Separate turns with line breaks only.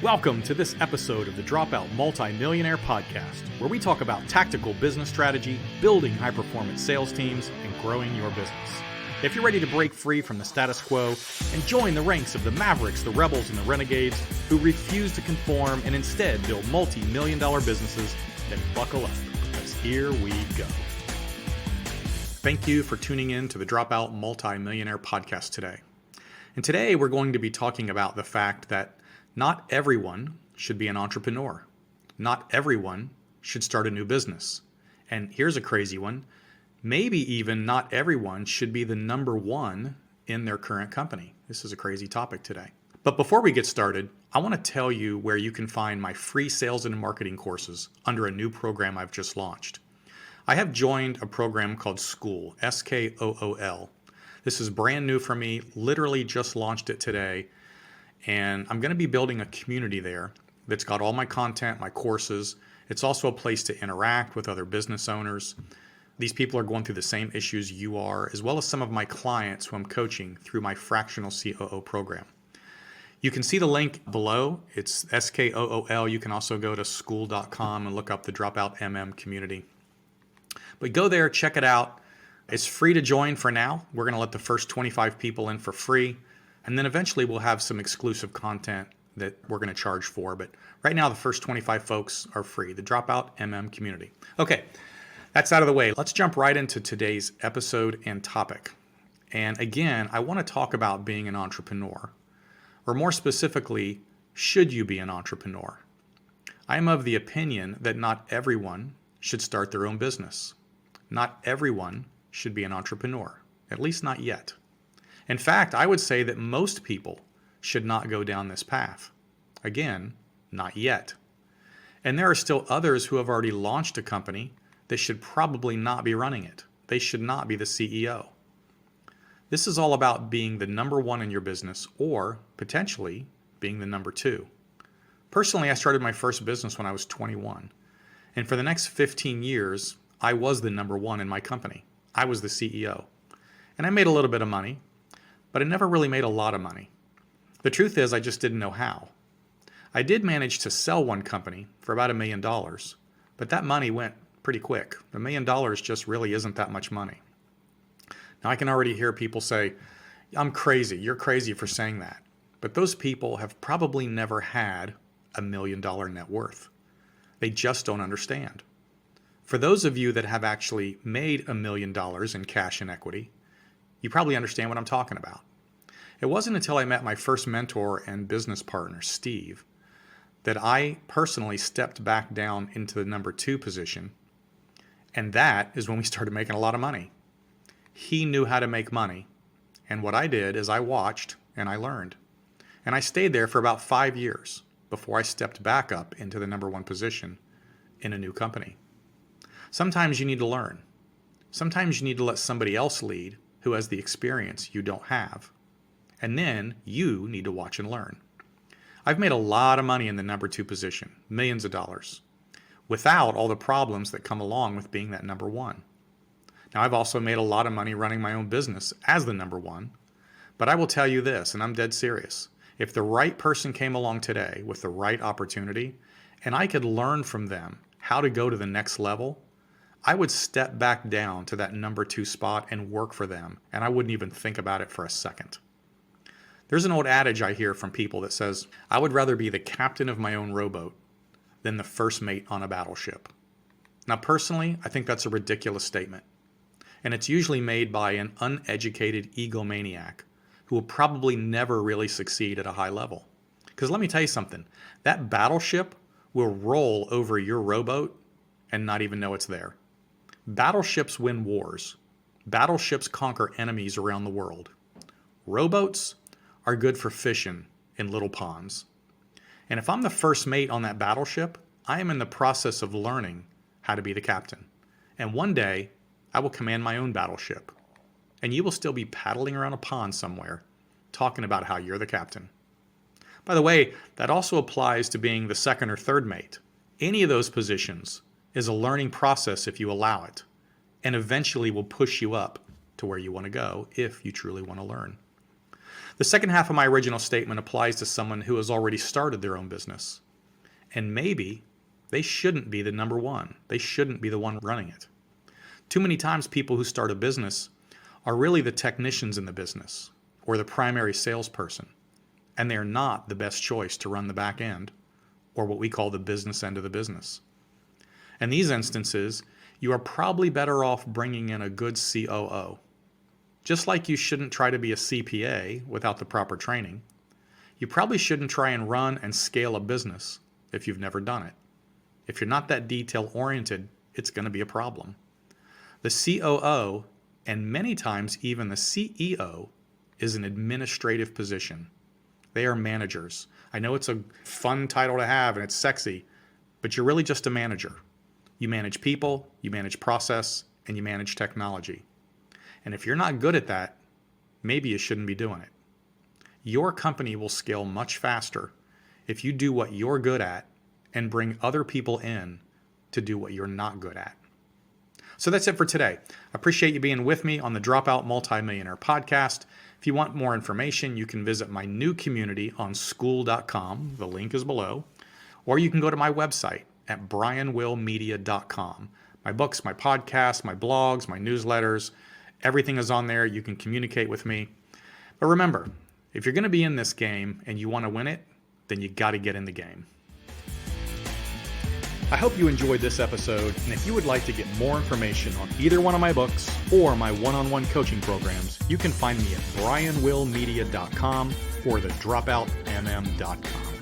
Welcome to this episode of the Dropout Multi-Millionaire Podcast, where we talk about tactical business strategy, building high-performance sales teams, and growing your business. If you're ready to break free from the status quo and join the ranks of the mavericks, the rebels, and the renegades who refuse to conform and instead build multi-million-dollar businesses, then buckle up, because here we go. Thank you for tuning in to the Dropout Multi-Millionaire Podcast today. And today we're going to be talking about the fact that not everyone should be an entrepreneur. Not everyone should start a new business. And here's a crazy one. Maybe even not everyone should be the number one in their current company. This is a crazy topic today. But before we get started, I want to tell you where you can find my free sales and marketing courses under a new program I've just launched. I have joined a program called Skool, Skool. This is brand new for me, literally just launched it today. And I'm going to be building a community there that's got all my content, my courses. It's also a place to interact with other business owners. These people are going through the same issues you are, as well as some of my clients who I'm coaching through my fractional COO program. You can see the link below. It's Skool. You can also go to skool.com and look up the Dropout MM community. But go there, check it out. It's free to join for now. We're going to let the first 25 people in for free. And then eventually we'll have some exclusive content that we're going to charge for. But right now, the first 25 folks are free, the Dropout MM community. Okay, that's out of the way. Let's jump right into today's episode and topic. And again, I want to talk about being an entrepreneur, or more specifically, should you be an entrepreneur? I am of the opinion that not everyone should start their own business. Not everyone should be an entrepreneur, at least not yet. In fact, I would say that most people should not go down this path. Again, not yet. And there are still others who have already launched a company that should probably not be running it. They should not be the CEO. This is all about being the number one in your business or potentially being the number two. Personally, I started my first business when I was 21. And for the next 15 years, I was the number one in my company. I was the CEO. And I made a little bit of money, but I never really made a lot of money. The truth is, I just didn't know how. I did manage to sell one company for about $1 million, but that money went pretty quick. $1 million just really isn't that much money. Now, I can already hear people say, I'm crazy. You're crazy for saying that. But those people have probably never had $1 million net worth. They just don't understand. For those of you that have actually made $1 million in cash and equity, you probably understand what I'm talking about. It wasn't until I met my first mentor and business partner, Steve, that I personally stepped back down into the number two position. And that is when we started making a lot of money. He knew how to make money. And what I did is I watched and I learned. And I stayed there for about 5 years before I stepped back up into the number one position in a new company. Sometimes you need to learn. Sometimes you need to let somebody else lead who has the experience you don't have. And then you need to watch and learn. I've made a lot of money in the number two position, millions of dollars, without all the problems that come along with being that number one. Now, I've also made a lot of money running my own business as the number one, but I will tell you this, and I'm dead serious. If the right person came along today with the right opportunity, and I could learn from them how to go to the next level, I would step back down to that number two spot and work for them, and I wouldn't even think about it for a second. There's an old adage I hear from people that says, I would rather be the captain of my own rowboat than the first mate on a battleship. Now, personally, I think that's a ridiculous statement, and it's usually made by an uneducated egomaniac who will probably never really succeed at a high level. Because let me tell you something, that battleship will roll over your rowboat and not even know it's there. Battleships win wars. Battleships conquer enemies around the world. Rowboats are good for fishing in little ponds. And if I'm the first mate on that battleship, I am in the process of learning how to be the captain. And one day, I will command my own battleship. And you will still be paddling around a pond somewhere, talking about how you're the captain. By the way, that also applies to being the second or third mate. Any of those positions is a learning process if you allow it, and eventually will push you up to where you want to go if you truly want to learn. The second half of my original statement applies to someone who has already started their own business. And maybe they shouldn't be the number one. They shouldn't be the one running it. Too many times people who start a business are really the technicians in the business or the primary salesperson, and they're not the best choice to run the back end or what we call the business end of the business. In these instances, you are probably better off bringing in a good COO. Just like you shouldn't try to be a CPA without the proper training, you probably shouldn't try and run and scale a business if you've never done it. If you're not that detail-oriented, it's going to be a problem. The COO, and many times even the CEO, is an administrative position. They are managers. I know it's a fun title to have and it's sexy, but you're really just a manager. You manage people, you manage process, and you manage technology. And if you're not good at that, maybe you shouldn't be doing it. Your company will scale much faster if you do what you're good at and bring other people in to do what you're not good at. So that's it for today. I appreciate you being with me on the Dropout Multi-Millionaire Podcast. If you want more information, you can visit my new community on Skool.com. The link is below. Or you can go to my website at brianwillmedia.com. My books, my podcasts, my blogs, my newsletters, everything is on there. You can communicate with me. But remember, if you're going to be in this game and you want to win it, then you got to get in the game. I hope you enjoyed this episode, and if you would like to get more information on either one of my books or my one-on-one coaching programs, you can find me at brianwillmedia.com or thedropoutmm.com.